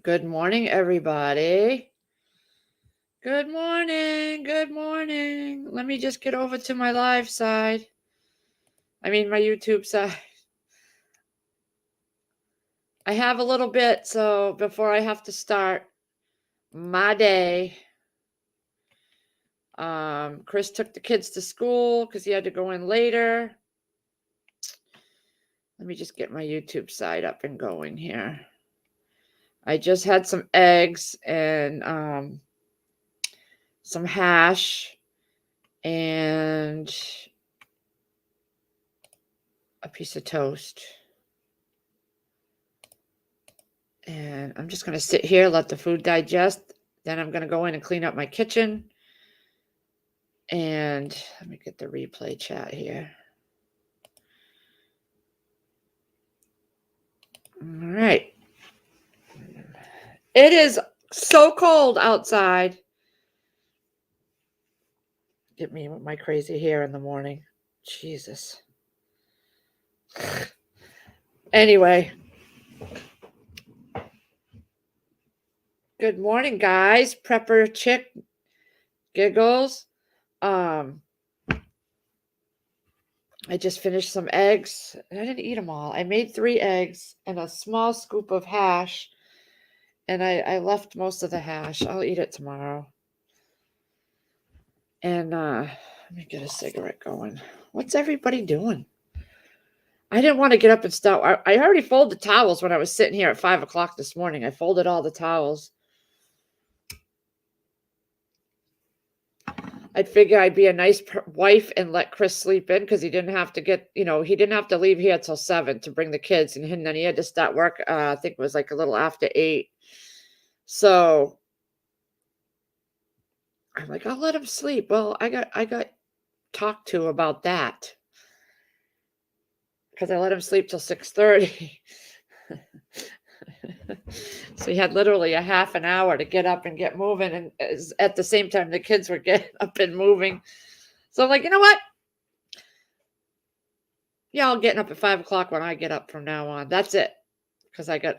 Good morning, everybody. Good morning. Good morning. Let me just get over to my live side. I mean, my YouTube side. I have a little bit, so before I have to start my day, Chris took the kids to school because he had to go in later. Let me just get my YouTube side up and going here. I just had some eggs and some hash and a piece of toast. And I'm just going to sit here, let the food digest. Then I'm going to go in and clean up my kitchen. And let me get the replay chat here. All right. It is so cold outside. Get me with my crazy hair in the morning. Jesus. Anyway. Good morning, guys. Prepper Chick Giggles. I just finished some eggs. I didn't eat them all. I made 3 eggs and a small scoop of hash. And I left most of the hash. I'll eat it tomorrow. And let me get a cigarette going. What's everybody doing? I didn't want to get up and start. I already folded towels when I was sitting here at 5 o'clock this morning. I folded all the towels. I'd figure I'd be a nice wife and let Chris sleep in because he didn't have to get, he didn't have to leave here till 7 to bring the kids. And then he had to start work, I think it was like a little after 8. So I'm like, I'll let him sleep. Well, I got talked to about that because I let him sleep till 6:30. So he had literally a half an hour to get up and get moving, and at the same time the kids were getting up and moving. So I'm like, you know what? Yeah, I'm getting up at 5 o'clock when I get up from now on. That's it. Because I got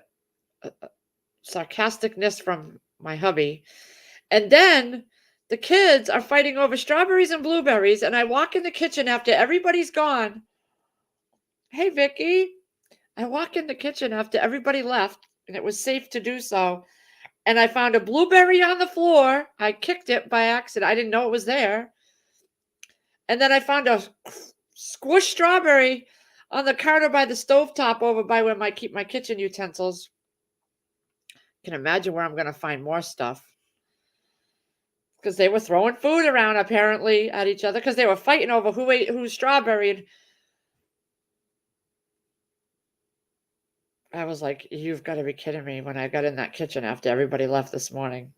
sarcasticness from my hubby. And then the kids are fighting over strawberries and blueberries, and I walk in the kitchen after everybody's gone. Hey, Vicky. I walk in the kitchen after everybody left, and it was safe to do so. And I found a blueberry on the floor. I kicked it by accident. I didn't know it was there. And then I found a squished strawberry on the counter by the stovetop over by where I keep my kitchen utensils. You can imagine where I'm going to find more stuff. Because they were throwing food around apparently at each other because they were fighting over who ate whose strawberry. And I was like, you've got to be kidding me when I got in that kitchen after everybody left this morning.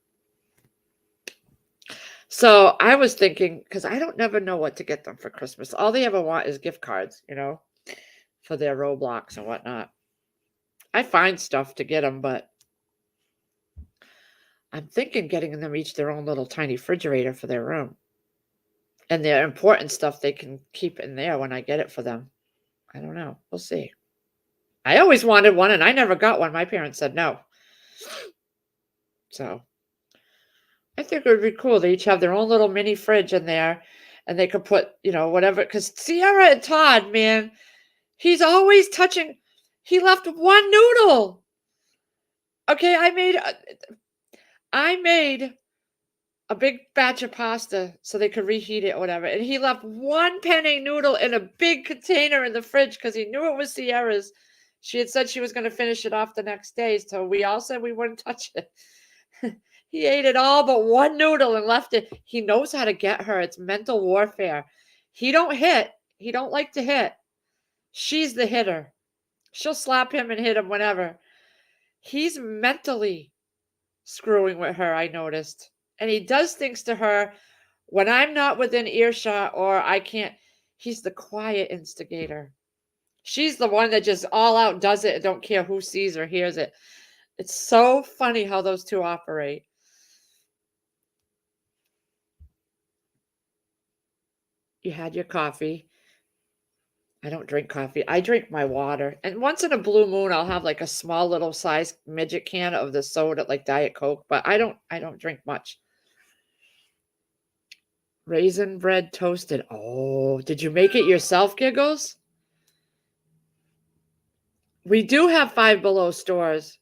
So I was thinking, because I don't never know what to get them for Christmas. All they ever want is gift cards, for their Roblox and whatnot. I find stuff to get them, but I'm thinking getting them each their own little tiny refrigerator for their room. And their important stuff they can keep in there when I get it for them. I don't know. We'll see. I always wanted one, and I never got one. My parents said no. So I think it would be cool. They each have their own little mini fridge in there, and they could put, whatever. Because Sierra and Todd, man, he's always touching. He left one noodle. Okay, I made a big batch of pasta so they could reheat it or whatever. And he left one penne noodle in a big container in the fridge because he knew it was Sierra's. She had said she was going to finish it off the next day. So we all said we wouldn't touch it. He ate it all but one noodle and left it. He knows how to get her. It's mental warfare. He don't hit. He don't like to hit. She's the hitter. She'll slap him and hit him whenever. He's mentally screwing with her, I noticed. And he does things to her when I'm not within earshot or I can't. He's the quiet instigator. She's the one that just all out does it and don't care who sees or hears it. It's so funny how those two operate. You had your coffee. I don't drink coffee. I drink my water. And once in a blue moon, I'll have like a small little size midget can of the soda, like Diet Coke, but I don't drink much. Raisin bread toasted. Oh, did you make it yourself, Giggles? We do have Five Below stores.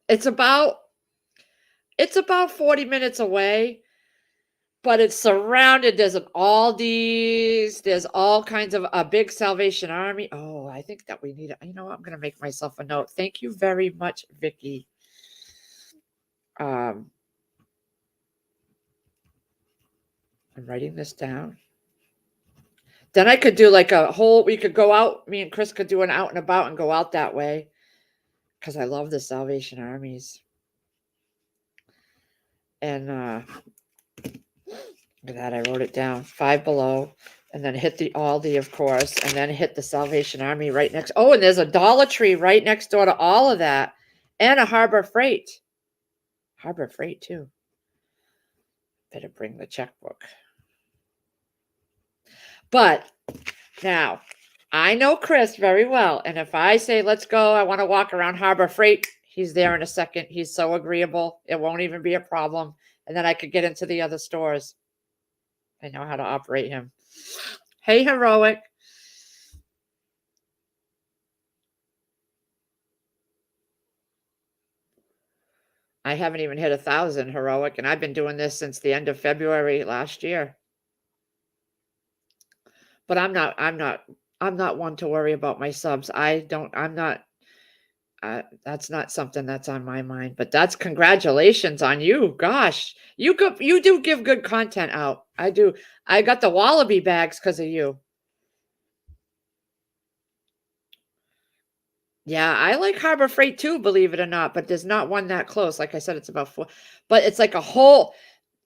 It's about 40 minutes away, but it's surrounded. There's an Aldi's. There's all kinds of a big Salvation Army. Oh, I think that we need. You know what? I'm gonna make myself a note. Thank you very much, Vicky. I'm writing this down. Then I could do like a whole. We could go out. Me and Chris could do an out and about and go out that way. Because I love the Salvation Armies. And look at that, I wrote it down. Five Below, and then hit the Aldi, of course, and then hit the Salvation Army right next. Oh, and there's a Dollar Tree right next door to all of that, and a Harbor Freight. Harbor Freight too. Better bring the checkbook. But now, I know Chris very well, and if I say, let's go, I want to walk around Harbor Freight, he's there in a second. He's so agreeable. It won't even be a problem. And then I could get into the other stores. I know how to operate him. Hey, Heroic. I haven't even hit 1,000, Heroic, and I've been doing this since the end of February last year. But I'm not one to worry about my subs. That's not something that's on my mind, but that's congratulations on you. Gosh, you do give good content out. I do. I got the Wallaby bags because of you. Yeah, I like Harbor Freight too, believe it or not, but there's not one that close. Like I said, it's about 4, but it's like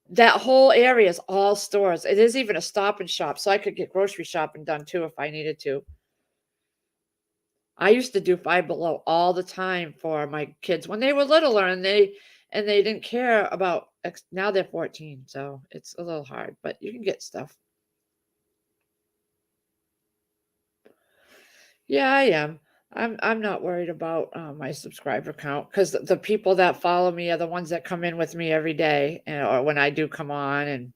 that whole area is all stores. It is even a Stop and Shop, so I could get grocery shopping done too if I needed to. I used to do Five Below all the time for my kids when they were littler, and they didn't care about. Now they're 14, so it's a little hard, but you can get stuff. Yeah, I am. I'm not worried about my subscriber count because the people that follow me are the ones that come in with me every day, or when I do come on, and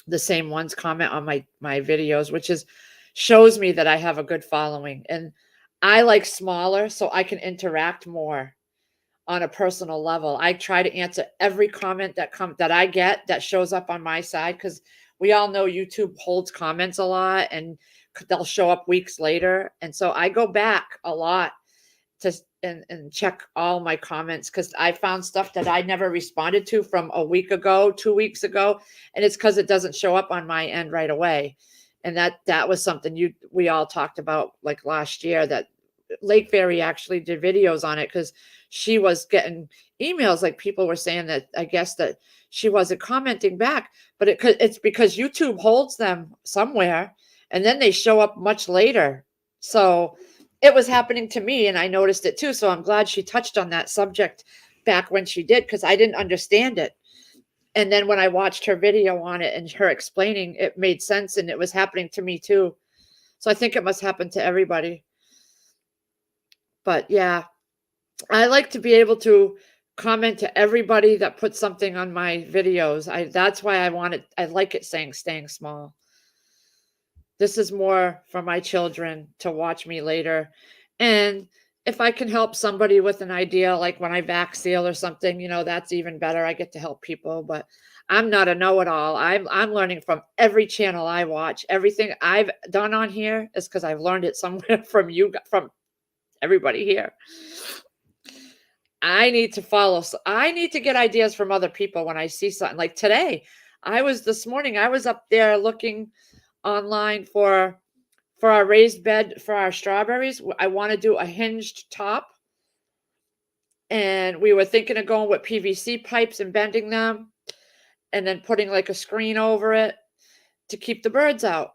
the same ones comment on my videos, which is shows me that I have a good following. And I like smaller so I can interact more on a personal level. I try to answer every comment that I get that shows up on my side, because we all know YouTube holds comments a lot and they'll show up weeks later. And so I go back a lot to and check all my comments, because I found stuff that I never responded to from a week ago, 2 weeks ago, and it's because it doesn't show up on my end right away. And that was something we all talked about like last year, that Lake Fairy actually did videos on it, because she was getting emails, like people were saying that I guess that she wasn't commenting back, but it's because YouTube holds them somewhere and then they show up much later. So it was happening to me and I noticed it too. So I'm glad she touched on that subject back when she did, because I didn't understand it. And then when I watched her video on it and her explaining, it made sense, and it was happening to me too. So I think it must happen to everybody. But yeah, I like to be able to comment to everybody that puts something on my videos. That's why I like it saying staying small. This is more for my children to watch me later. And if I can help somebody with an idea, like when I vac seal or something, that's even better. I get to help people, but I'm not a know-it-all. I'm learning from every channel I watch. Everything I've done on here is because I've learned it somewhere from from everybody here. I need to get ideas from other people when I see something. Like today, this morning, I was up there looking online for our raised bed for our strawberries. I want to do a hinged top. And we were thinking of going with PVC pipes and bending them and then putting like a screen over it to keep the birds out.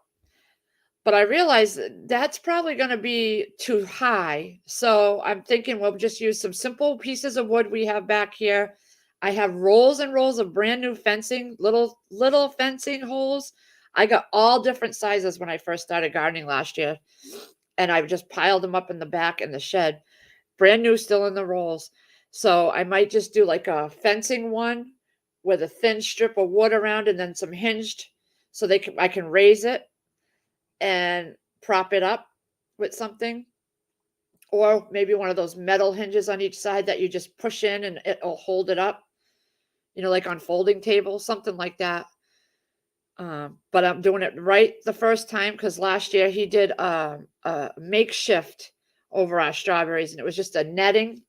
But I realized that's probably going to be too high. So I'm thinking we'll just use some simple pieces of wood we have back here. I have rolls and rolls of brand new fencing, little fencing holes. I got all different sizes when I first started gardening last year, and I just piled them up in the back in the shed. Brand new, still in the rolls. So I might just do like a fencing one with a thin strip of wood around and then some hinged so I can raise it and prop it up with something. Or maybe one of those metal hinges on each side that you just push in and it'll hold it up, like on folding tables, something like that. But I'm doing it right the first time because last year he did a makeshift over our strawberries, and it was just a netting,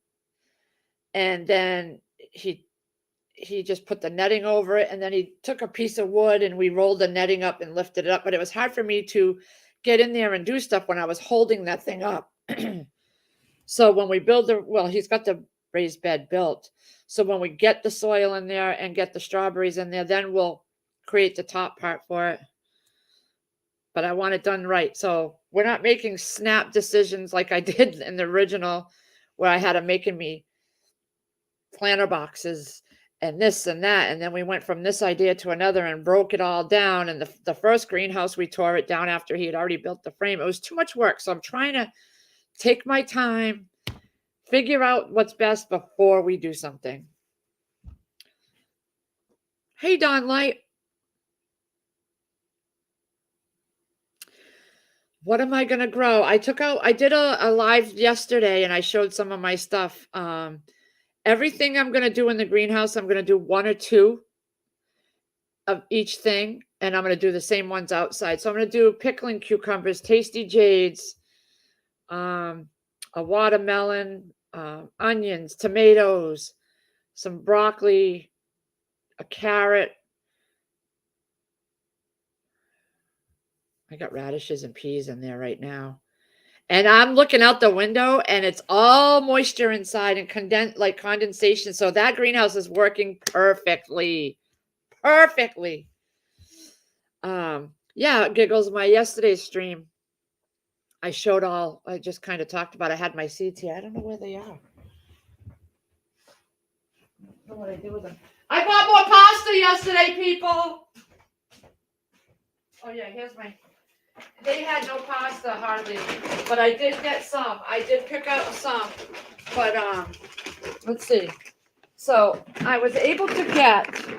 and then he just put the netting over it, and then he took a piece of wood and we rolled the netting up and lifted it up. But it was hard for me to get in there and do stuff when I was holding that thing up. So when we build he's got the raised bed built. So when we get the soil in there and get the strawberries in there, then we'll create the top part for it. But I want it done right. So we're not making snap decisions like I did in the original, where I had him making me planter boxes and this and that. And then we went from this idea to another and broke it all down. And the first greenhouse, we tore it down after he had already built the frame. It was too much work. So I'm trying to take my time, figure out what's best before we do something. Hey, Don Light. What am I going to grow? I did a live yesterday and I showed some of my stuff. Everything I'm going to do in the greenhouse, I'm going to do 1 or 2 of each thing. And I'm going to do the same ones outside. So I'm going to do pickling cucumbers, tasty jades, a watermelon, onions, tomatoes, some broccoli, a carrot. I got radishes and peas in there right now. And I'm looking out the window and it's all moisture inside and condensation. So that greenhouse is working perfectly. Perfectly. Yeah, Giggles, my yesterday's stream, I just kind of talked about, I had my seeds here. I don't know where they are. I don't know what I do with them. I bought more pasta yesterday, people. Oh yeah, they had no pasta hardly, but I did get some. I did pick out some, but let's see. So I was able to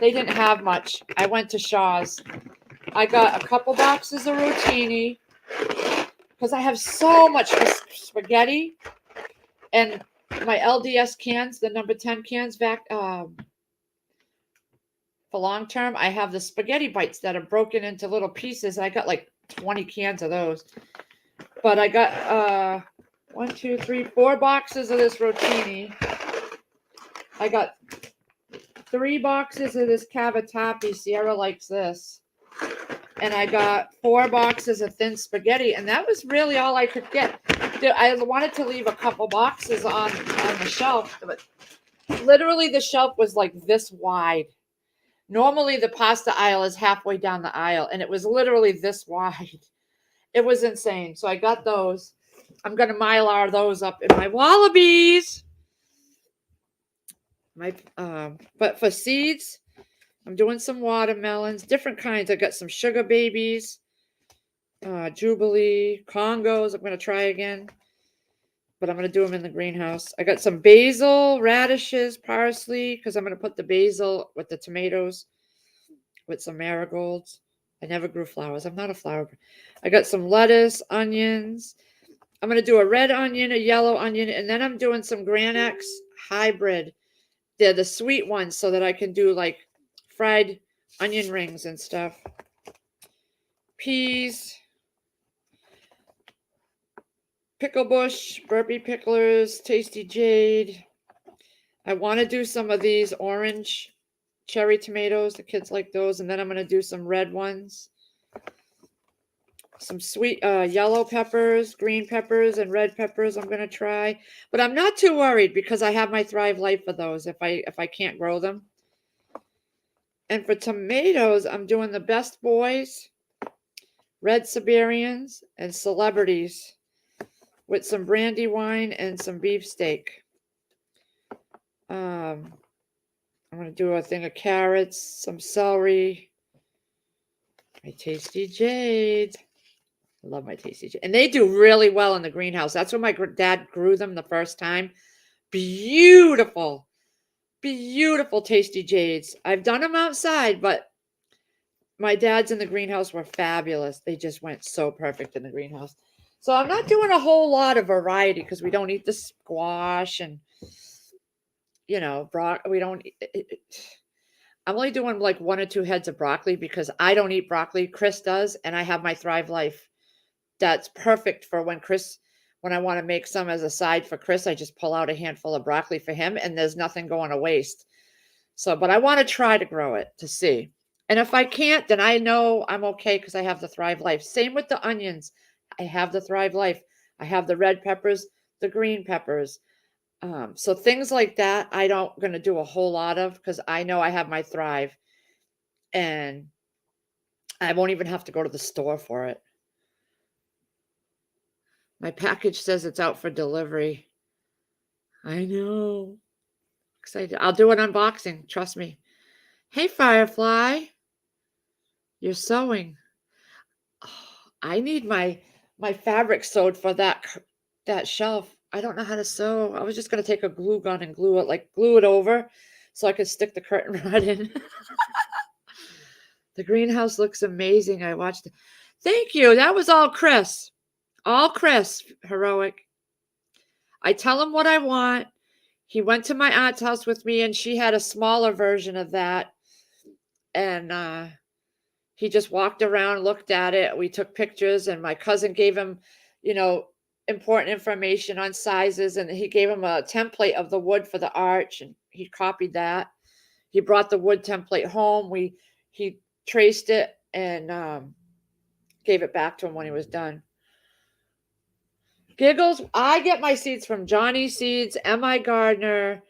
they didn't have much. I went to Shaw's. I got a couple boxes of rotini because I have so much spaghetti, and my LDS cans, the number 10 cans back for long term. I have the spaghetti bites that are broken into little pieces. I got like 20 cans of those. But I got 1, 2, 3, 4 boxes of this rotini. I got 3 boxes of this cavatappi. Sierra likes this. And I got 4 boxes of thin spaghetti. And that was really all I could get. I wanted to leave a couple boxes on the shelf. But literally the shelf was like this wide. Normally the pasta aisle is halfway down the aisle. And it was literally this wide. It was insane. So I got those. I'm going to Mylar those up in my wallabies. But for seeds, I'm doing some watermelons, different kinds. I got some sugar babies, Jubilee, Congos. I'm going to try again, but I'm going to do them in the greenhouse. I got some basil, radishes, parsley, because I'm going to put the basil with the tomatoes with some marigolds. I never grew flowers. I'm not a flower. I got some lettuce, onions. I'm going to do a red onion, a yellow onion, and then I'm doing some Gran-X hybrid. They're the sweet ones so that I can do like fried onion rings and stuff. Peas, pickle bush, burpee picklers, tasty jade. I want to do some of these orange cherry tomatoes. The kids like those. And then I'm going to do some red ones. Some sweet yellow peppers, green peppers, and red peppers I'm going to try. But I'm not too worried because I have my Thrive Life for those if I can't grow them. And for tomatoes, I'm doing the Best Boys, Red Siberians, and Celebrities with some brandy wine and some beefsteak. I'm going to do a thing of carrots, some celery, My Tasty Jades. I love my Tasty Jades. And they do really well in the greenhouse. That's when my dad grew them the first time. Beautiful. Beautiful Tasty Jades. I've done them outside, but my dad's in the greenhouse were fabulous. They just went so perfect in the greenhouse. So I'm not doing a whole lot of variety because we don't eat the squash and, we don't. I'm only doing like 1 or 2 heads of broccoli because I don't eat broccoli. Chris does, and I have my Thrive Life. That's perfect for when I want to make some as a side for Chris, I just pull out a handful of broccoli for him, and there's nothing going to waste. So, but I want to try to grow it to see. And if I can't, then I know I'm okay because I have the Thrive Life. Same with the onions. I have the Thrive Life. I have the red peppers, the green peppers. So things like that, I don't going to do a whole lot of because I know I have my Thrive, and I won't even have to go to the store for it. My package says it's out for delivery. I know. Excited. I'll do an unboxing. Trust me. Hey, Firefly. You're sewing. Oh, I need my fabric sewed for that shelf. I don't know how to sew. I was just gonna take a glue gun and glue it over so I could stick the curtain rod in. The greenhouse looks amazing. I watched it. Thank you. That was all Chris. All Chris. Heroic. I tell him what I want. He went to my aunt's house with me and she had a smaller version of that. And he just walked around, looked at it. We took pictures, and my cousin gave him, important information on sizes. And he gave him a template of the wood for the arch, and he copied that. He brought the wood template home. He traced it and gave it back to him when he was done. Giggles, I get my seeds from Johnny Seeds, M.I. Gardner,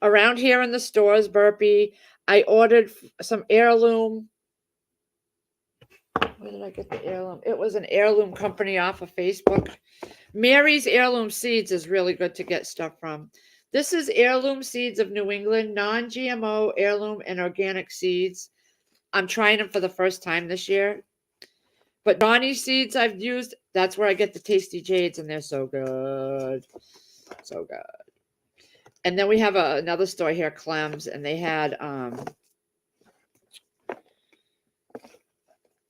around here in the stores, Burpee. I ordered some heirloom. Where did I get the heirloom? It was an heirloom company off of Facebook. Mary's Heirloom Seeds is really good to get stuff from. This is Heirloom Seeds of New England, non-GMO heirloom and organic seeds. I'm trying them for the first time this year. But Johnny Seeds I've used, that's where I get the Tasty Jades, and they're so good. So good. And then we have another store here, Clem's, and they had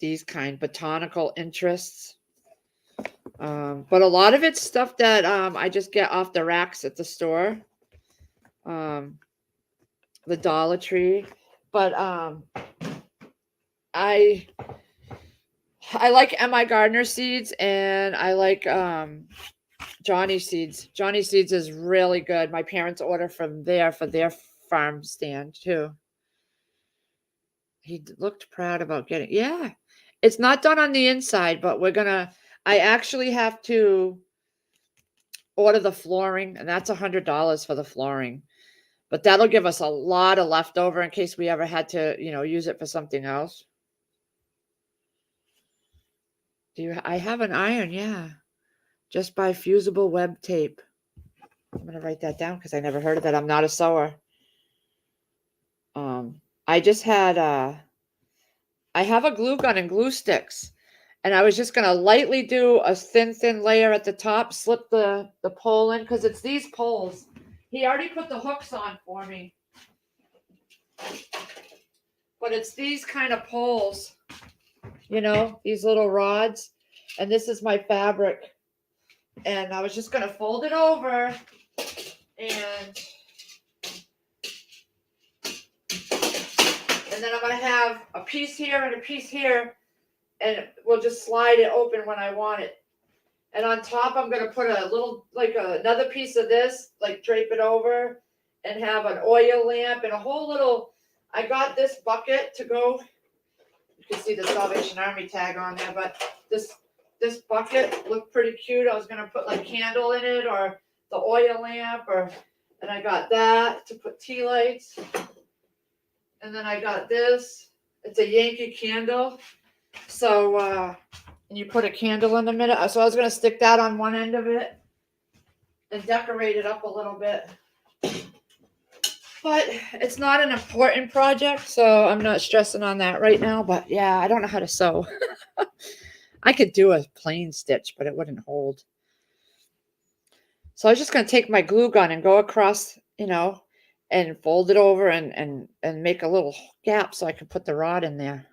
these kind botanical interests. But a lot of it's stuff that I just get off the racks at the store. The Dollar Tree. But I like M.I. Gardner seeds, and I like Johnny Seeds. Johnny Seeds is really good. My parents order from there for their farm stand too. He looked proud about getting. Yeah, it's not done on the inside, but I actually have to order the flooring, and that's $100 for the flooring. But that'll give us a lot of leftover in case we ever had to, use it for something else. I have an iron, yeah. Just buy fusible web tape. I'm going to write that down because I never heard of that. I'm not a sewer. I just had I have a glue gun and glue sticks. And I was just going to lightly do a thin layer at the top, slip the pole in because it's these poles. He already put the hooks on for me. But it's these kind of poles, these little rods. And this is my fabric. And I was just going to fold it over and then I'm going to have a piece here and a piece here, and we'll just slide it open when I want it. And on top, I'm going to put a little, another piece of this, drape it over and have an oil lamp and a whole little, I got this bucket to go. You can see the Salvation Army tag on there, but this bucket looked pretty cute. I was going to put candle in it or the oil lamp and I got that to put tea lights. And then I got this. It's a Yankee candle. So, and you put a candle in the middle. So I was going to stick that on one end of it and decorate it up a little bit. But it's not an important project, so I'm not stressing on that right now. But yeah, I don't know how to sew. I could do a plain stitch, but it wouldn't hold. So I was just going to take my glue gun and go across, and fold it over and make a little gap so I can put the rod in there.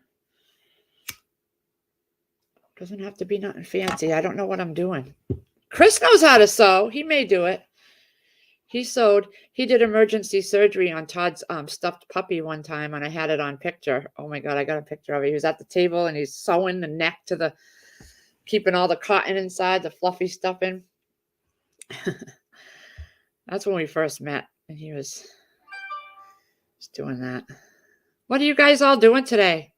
Doesn't have to be nothing fancy. I don't know what I'm doing. Chris knows how to sew. He may do it. He sewed. He did emergency surgery on Todd's stuffed puppy one time, and I had it on picture. Oh my God, I got a picture of it. He was at the table, and he's sewing the neck to keeping all the cotton inside, the fluffy stuff in. That's when we first met, and he was just doing that. What are you guys all doing today?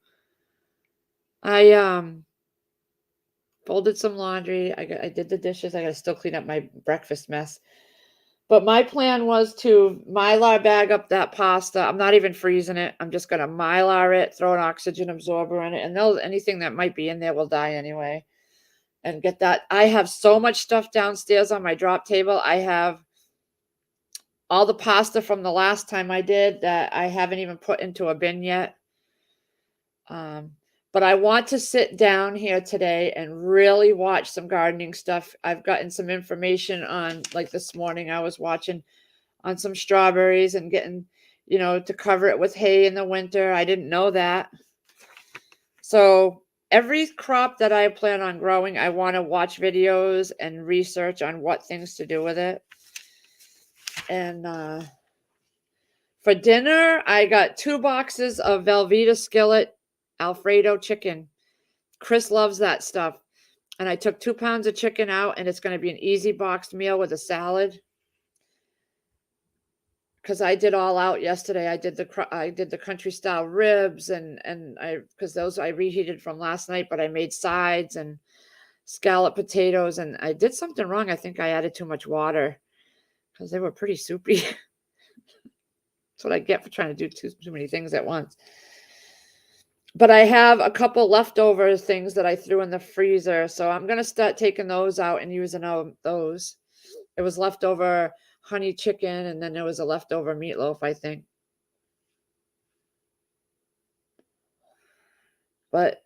I folded some laundry. I did the dishes. I got to still clean up my breakfast mess. But my plan was to Mylar bag up that pasta. I'm not even freezing it. I'm just going to Mylar it, throw an oxygen absorber in it, and anything that might be in there will die anyway. And get that. I have so much stuff downstairs on my drop table. I have all the pasta from the last time I did that I haven't even put into a bin yet. But I want to sit down here today and really watch some gardening stuff. I've gotten some information on, like this morning, I was watching on some strawberries and getting, to cover it with hay in the winter. I didn't know that. So every crop that I plan on growing, I want to watch videos and research on what things to do with it. And for dinner, I got 2 boxes of Velveeta skillet Alfredo chicken. Chris loves that stuff. And I took 2 pounds of chicken out, and it's going to be an easy boxed meal with a salad. Because I did all out yesterday. I did the country style ribs because those I reheated from last night, but I made sides and scallop potatoes, and I did something wrong. I think I added too much water because they were pretty soupy. That's what I get for trying to do too many things at once. But I have a couple leftover things that I threw in the freezer, so I'm going to start taking those out and using those. It was leftover honey chicken, and then there was a leftover meatloaf, I think. But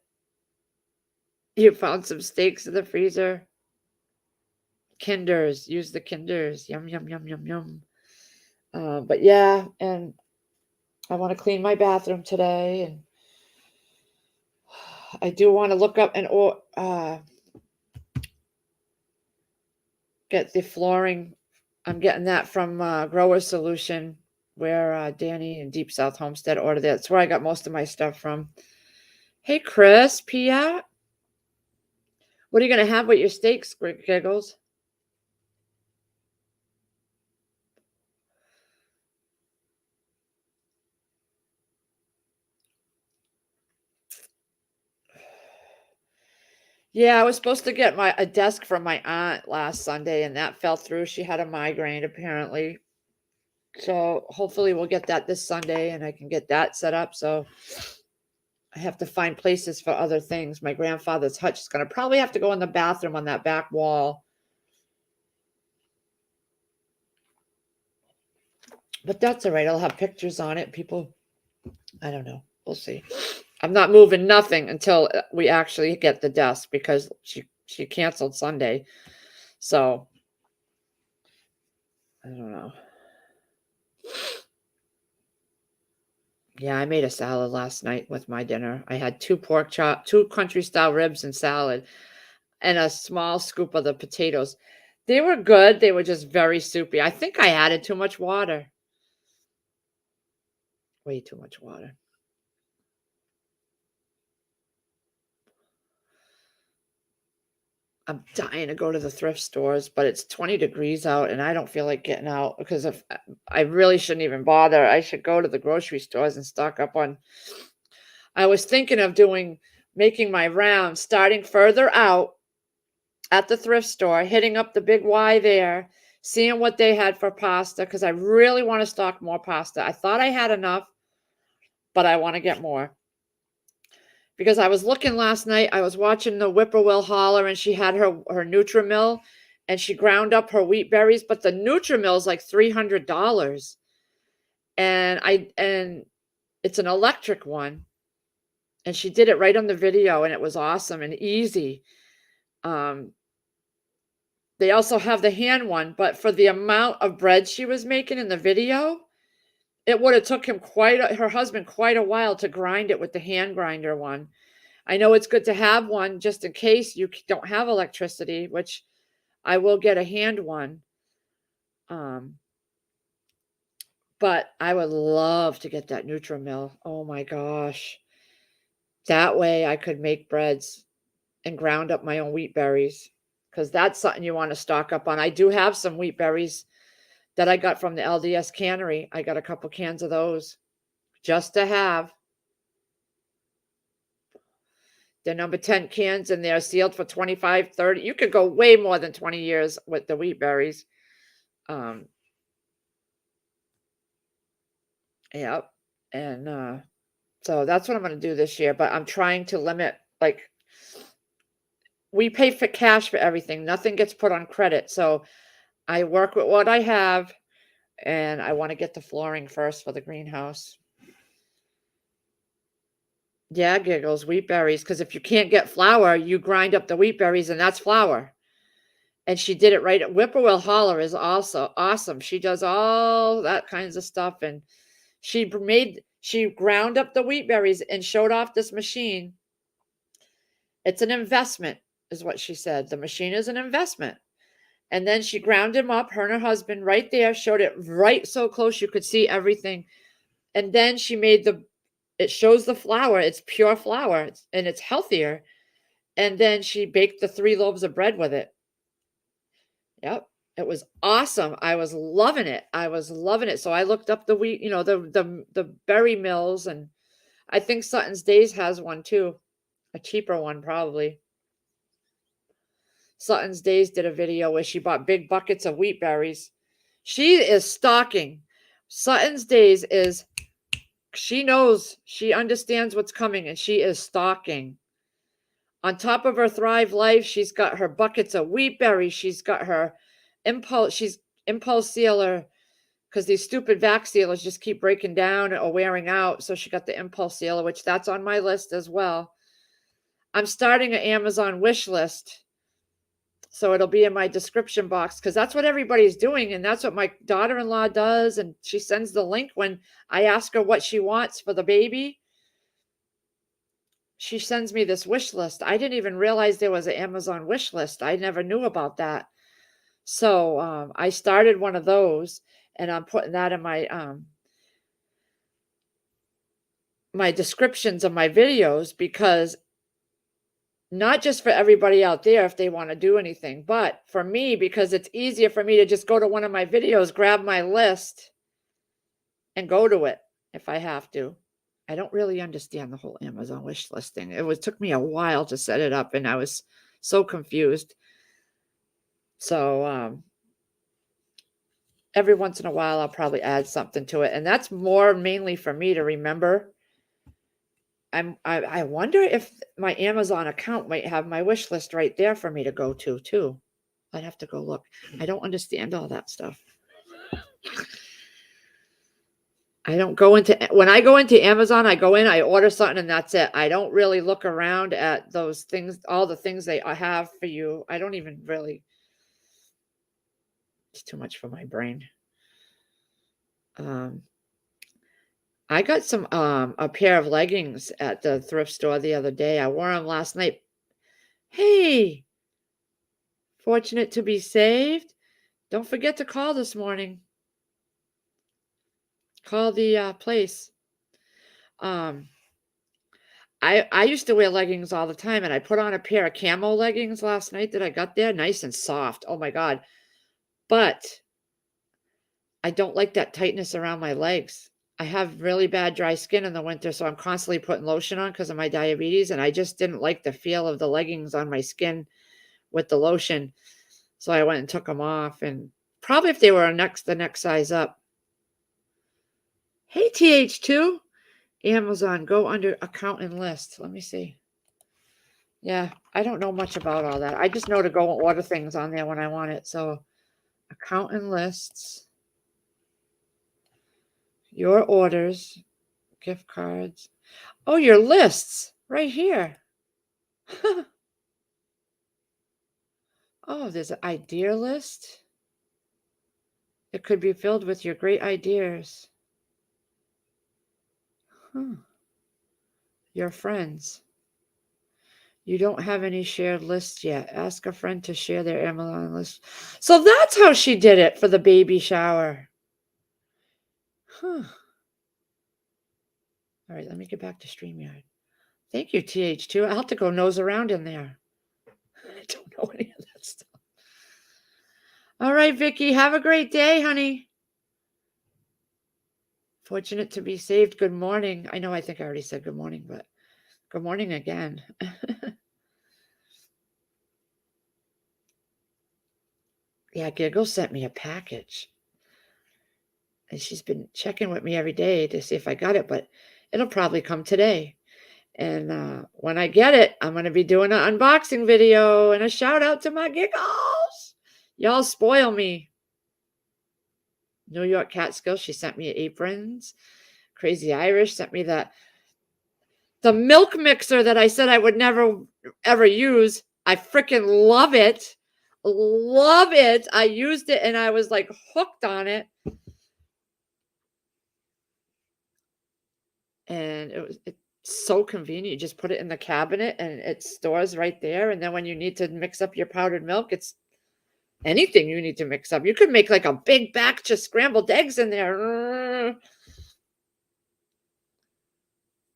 you found some steaks in the freezer. Kinders. Use the Kinders. Yum, yum, yum, yum, yum. But yeah, and I want to clean my bathroom today, and I do want to look up and get the flooring. I'm getting that from Grower Solution, where Danny and Deep South Homestead ordered it. That's where I got most of my stuff from. Hey, Chris, Pia. What are you going to have with your steaks, Giggles? Yeah, I was supposed to get a desk from my aunt last Sunday, and that fell through. She had a migraine, apparently. So hopefully we'll get that this Sunday, and I can get that set up. So I have to find places for other things. My grandfather's hutch is going to probably have to go in the bathroom on that back wall. But that's all right. I'll have pictures on it. People, I don't know. We'll see. I'm not moving nothing until we actually get the desk because she canceled Sunday. So I don't know. Yeah, I made a salad last night with my dinner. I had 2 country style ribs and salad, and a small scoop of the potatoes. They were good. They were just very soupy. I think I added too much water. Way too much water. I'm dying to go to the thrift stores, but it's 20 degrees out, and I don't feel like getting out because I really shouldn't even bother. I should go to the grocery stores and stock up on. I was thinking of making my rounds, starting further out at the thrift store, hitting up the Big Y there, seeing what they had for pasta, because I really want to stock more pasta. I thought I had enough, but I want to get more. Because I was looking last night, I was watching the Whippoorwill Holler, and she had her Nutri-Mill, and she ground up her wheat berries, but the Nutri-Mill is like $300. and it's an electric one, and she did it right on the video, and it was awesome and easy. They also have the hand one, but for the amount of bread she was making in the video, it would have took her husband quite a while to grind it with the hand grinder one. I know it's good to have one just in case you don't have electricity, which I will get a hand one. But I would love to get that Nutri-Mill. Oh my gosh. That way I could make breads and ground up my own wheat berries, because that's something you want to stock up on. I do have some wheat berries that I got from the LDS cannery. I got a couple cans of those just to have. The number 10 cans in there sealed for 25, 30. You could go way more than 20 years with the wheat berries. Yep. And so that's what I'm going to do this year. But I'm trying to limit, like, we pay for cash for everything. Nothing gets put on credit. So I work with what I have, and I want to get the flooring first for the greenhouse. Yeah, Giggles, wheat berries. Because if you can't get flour, you grind up the wheat berries, and that's flour. And she did it right. Whippoorwill Holler is also awesome. She does all that kinds of stuff, and she ground up the wheat berries and showed off this machine. It's an investment, is what she said. The machine is an investment. And then she ground him up, her and her husband, right there, showed it right so close you could see everything. And then she made it shows the flour. It's pure flour, and it's healthier. And then she baked the 3 loaves of bread with it. Yep. It was awesome. I was loving it. So I looked up the wheat, the berry mills, and I think Sutton's Days has one too. A cheaper one, probably. Sutton's Days did a video where she bought big buckets of wheat berries. She is stocking. Sutton's Days she knows, she understands what's coming, and she is stocking. On top of her Thrive Life, she's got her buckets of wheat berries. She's got her impulse sealer, because these stupid vac sealers just keep breaking down or wearing out. So she got the impulse sealer, which that's on my list as well. I'm starting an Amazon wish list, so it'll be in my description box, because that's what everybody's doing, and that's what my daughter-in-law does. And she sends the link when I ask her what she wants for the baby. She sends me this wish list. I didn't even realize there was an Amazon wish list. I never knew about that. So I started one of those, and I'm putting that in my descriptions of my videos, because not just for everybody out there if they want to do anything, but for me, because it's easier for me to just go to one of my videos, grab my list, and go to it if I have to. I don't really understand the whole Amazon wish list thing. It took me a while to set it up, and I was so confused. So every once in a while, I'll probably add something to it, and that's more mainly for me to remember. I wonder if my Amazon account might have my wish list right there for me to go to too. I'd have to go look. I don't understand all that stuff. When I go into Amazon, I go in, I order something, and that's it. I don't really look around at those things, all the things they have for you. I don't even really. It's too much for my brain. I got a pair of leggings at the thrift store the other day. I wore them last night. Hey, fortunate to be saved. Don't forget to call this morning. Call the place. I used to wear leggings all the time, and I put on a pair of camo leggings last night that I got there, nice and soft. Oh my God. But I don't like that tightness around my legs. I have really bad dry skin in the winter, so I'm constantly putting lotion on because of my diabetes, and I just didn't like the feel of the leggings on my skin with the lotion. So I went and took them off, and probably if they were the next size up. Hey, TH2. Amazon, go under account and list. Let me see. Yeah, I don't know much about all that. I just know to go and order things on there when I want it. So account and lists. Your orders, gift cards. Oh, your lists right here. Oh, there's an idea list. It could be filled with your great ideas. Your friends. You don't have any shared lists yet. Ask a friend to share their Amazon list. So that's how she did it for the baby shower. All right, let me get back to StreamYard. Thank you, TH2. I'll have to go nose around in there. I don't know any of that stuff. All right, Vicky, have a great day, honey. Fortunate to be saved. Good morning. I know I think I already said good morning, but good morning again. Yeah, Giggle sent me a package. And she's been checking with me every day to see if I got it, but it'll probably come today. And when I get it, I'm going to be doing an unboxing video and a shout out to my Giggles. Y'all spoil me. New York Catskill, she sent me aprons. Crazy Irish sent me the milk mixer that I said I would never ever use. I freaking love it. Love it. I used it and I was like hooked on it. And it's so convenient. You just put it in the cabinet and it stores right there. And then when you need to mix up your powdered milk, it's anything you need to mix up. You could make like a big batch of scrambled eggs in there.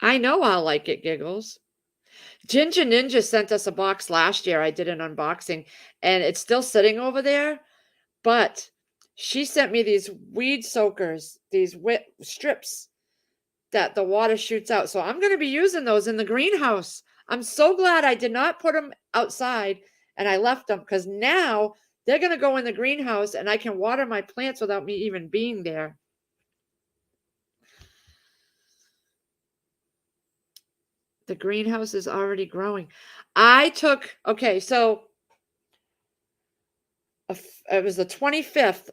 I know I'll like it, Giggles. Ginger Ninja sent us a box last year. I did an unboxing and it's still sitting over there. But she sent me these weed soakers, these wet strips that the water shoots out. So I'm going to be using those in the greenhouse. I'm so glad I did not put them outside and I left them because now they're going to go in the greenhouse and I can water my plants without me even being there. The greenhouse is already growing. Okay, so it was the 25th.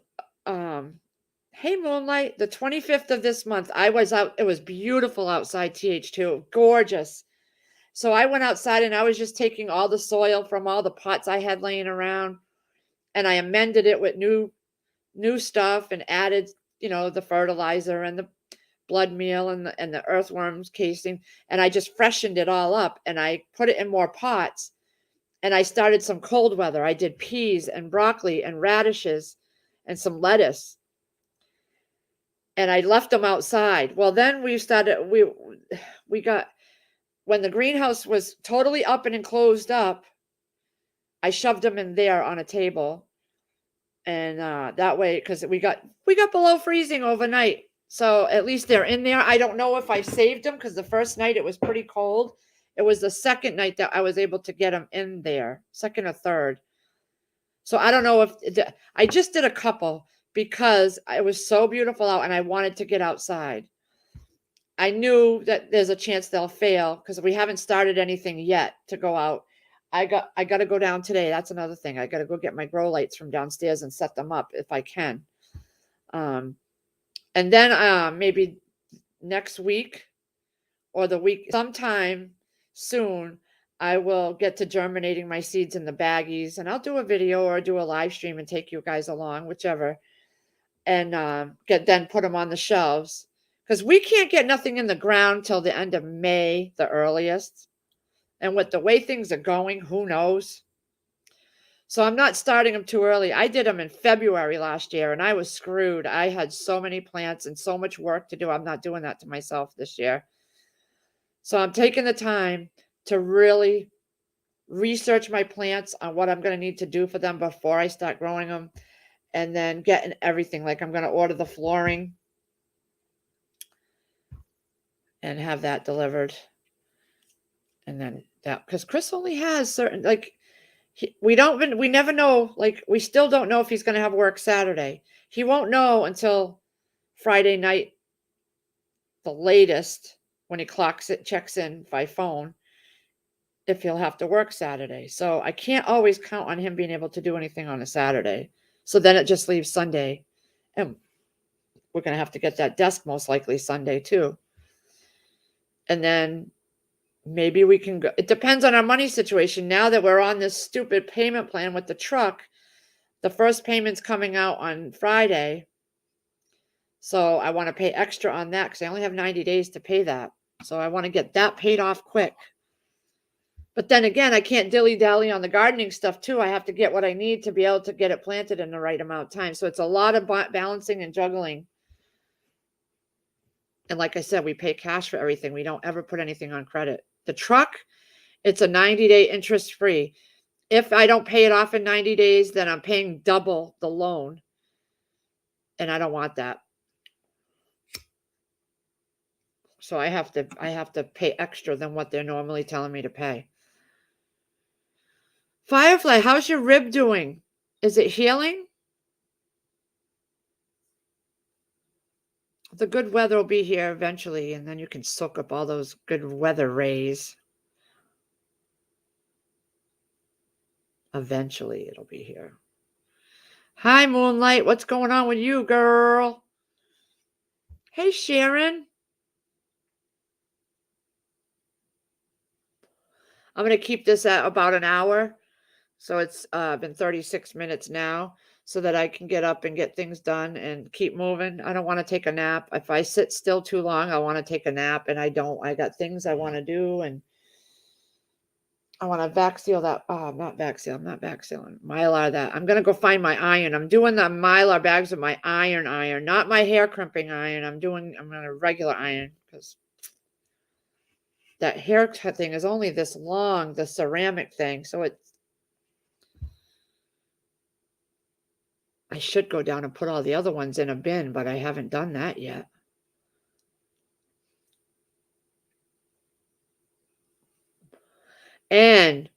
Hey, Moonlight, the 25th of this month, I was out. It was beautiful outside, TH2. Gorgeous. So I went outside and I was just taking all the soil from all the pots I had laying around and I amended it with new stuff and added, the fertilizer and the blood meal and the earthworms casing. And I just freshened it all up and I put it in more pots. And I started some cold weather. I did peas and broccoli and radishes and some lettuce. And I left them outside. Well, then we got, when the greenhouse was totally up and enclosed up, I shoved them in there on a table. And that way, because we got below freezing overnight. So at least they're in there. I don't know if I saved them because the first night it was pretty cold. It was the second night that I was able to get them in there, second or third. So I don't know if I just did a couple because it was so beautiful out and I wanted to get outside. I knew that there's a chance they'll fail because we haven't started anything yet to go out. I got to go down today. That's another thing. I got to go get my grow lights from downstairs and set them up if I can. And then maybe next week or the week sometime soon, I will get to germinating my seeds in the baggies and I'll do a video or do a live stream and take you guys along, whichever, and then put them on the shelves because we can't get nothing in the ground till the end of May, the earliest. And with the way things are going, who knows? So I'm not starting them too early. I did them in February last year and I was screwed. I had so many plants and so much work to do. I'm not doing that to myself this year. So I'm taking the time to really research my plants on what I'm going to need to do for them before I start growing them and then getting everything. Like I'm going to order the flooring and have that delivered. And then that, because Chris only has certain, like, we never know, like, we still don't know if he's going to have work Saturday. He won't know until Friday night, the latest, when he checks in by phone, if he'll have to work Saturday. So I can't always count on him being able to do anything on a Saturday. So then it just leaves Sunday. And we're going to have to get that desk most likely Sunday too. And then maybe we can go. It depends on our money situation. Now that we're on this stupid payment plan with the truck, the first payment's coming out on Friday. So I want to pay extra on that because I only have 90 days to pay that. So I want to get that paid off quick. But then again, I can't dilly-dally on the gardening stuff too. I have to get what I need to be able to get it planted in the right amount of time. So it's a lot of balancing and juggling. And like I said, we pay cash for everything. We don't ever put anything on credit. The truck, it's a 90-day interest-free. If I don't pay it off in 90 days, then I'm paying double the loan. And I don't want that. So I have to pay extra than what they're normally telling me to pay. Firefly, how's your rib doing? Is it healing? The good weather will be here eventually, and then you can soak up all those good weather rays. Eventually, it'll be here. Hi, Moonlight. What's going on with you, girl? Hey, Sharon. I'm going to keep this at about an hour. So it's been 36 minutes now so that I can get up and get things done and keep moving. I don't want to take a nap. If I sit still too long, I want to take a nap, and I don't. I got things I want to do, and I want to vac seal that. Oh, not vac seal. I'm not vac sealing. Mylar that. I'm going to go find my iron. I'm doing the Mylar bags with my iron, not my hair crimping iron. I'm going to regular iron because that hair thing is only this long, the ceramic thing. So I should go down and put all the other ones in a bin, but I haven't done that yet. And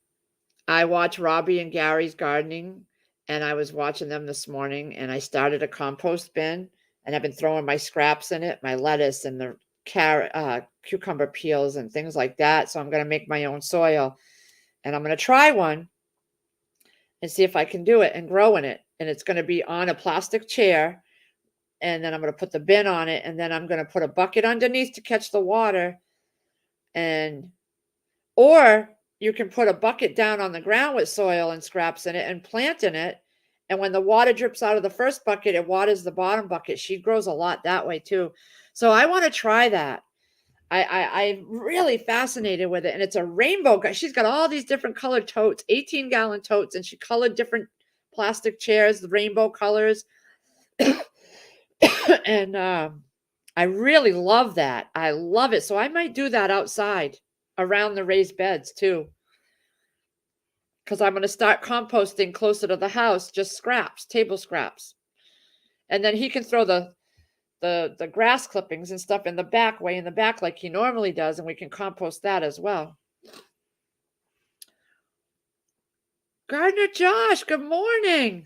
I watch Robbie and Gary's gardening, and I was watching them this morning, and I started a compost bin, and I've been throwing my scraps in it, my lettuce and the carrot, cucumber peels and things like that. So I'm going to make my own soil, and I'm going to try one and see if I can do it and grow in it. And it's going to be on a plastic chair, and then I'm going to put the bin on it, and then I'm going to put a bucket underneath to catch the water. Or you can put a bucket down on the ground with soil and scraps in it and plant in it. And when the water drips out of the first bucket, it waters the bottom bucket. She grows a lot that way too. So I want to try that. I'm really fascinated with it. And it's a rainbow. She's got all these different colored totes, 18-gallon totes, and she colored different plastic chairs, the rainbow colors. And I really love that. I love it. So I might do that outside around the raised beds too, because I'm going to start composting closer to the house, just scraps, table scraps. And then he can throw the grass clippings and stuff in the back, way in the back like he normally does, and we can compost that as well. Gardener Josh, good morning.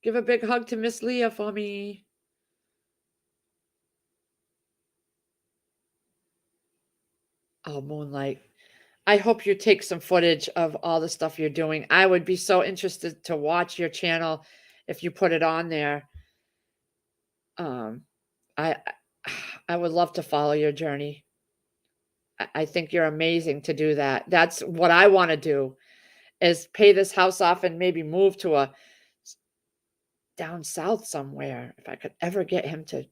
Give a big hug to Miss Leah for me. Oh, Moonlight. I hope you take some footage of all the stuff you're doing. I would be so interested to watch your channel if you put it on there. I would love to follow your journey. I think you're amazing to do that. That's what I want to do, is pay this house off and maybe move to a down south somewhere, if I could ever get him to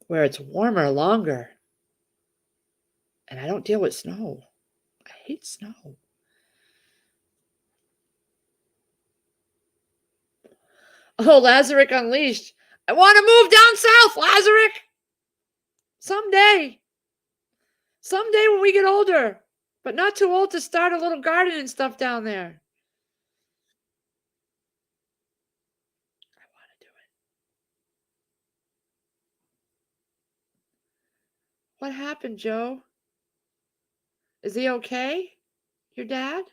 where it's warmer longer. And I don't deal with snow. I hate snow. Oh, Lazarick Unleashed. I want to move down south, Lazarick. Someday. Someday when we get older. But not too old to start a little garden and stuff down there. I want to do it. What happened, Joe? Is he okay? Your dad?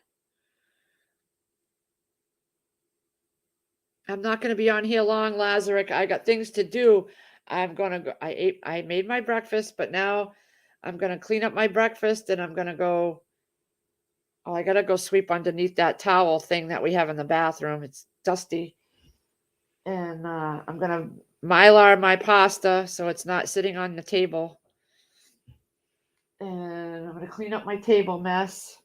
I'm not going to be on here long, Lazarick. I got things to do. I'm going to go. I made my breakfast, but now I'm going to clean up my breakfast and I'm going to go Oh, I gotta go sweep underneath that towel thing that we have in the bathroom. It's dusty. And I'm gonna Mylar my pasta so it's not sitting on the table. And I'm gonna clean up my table mess.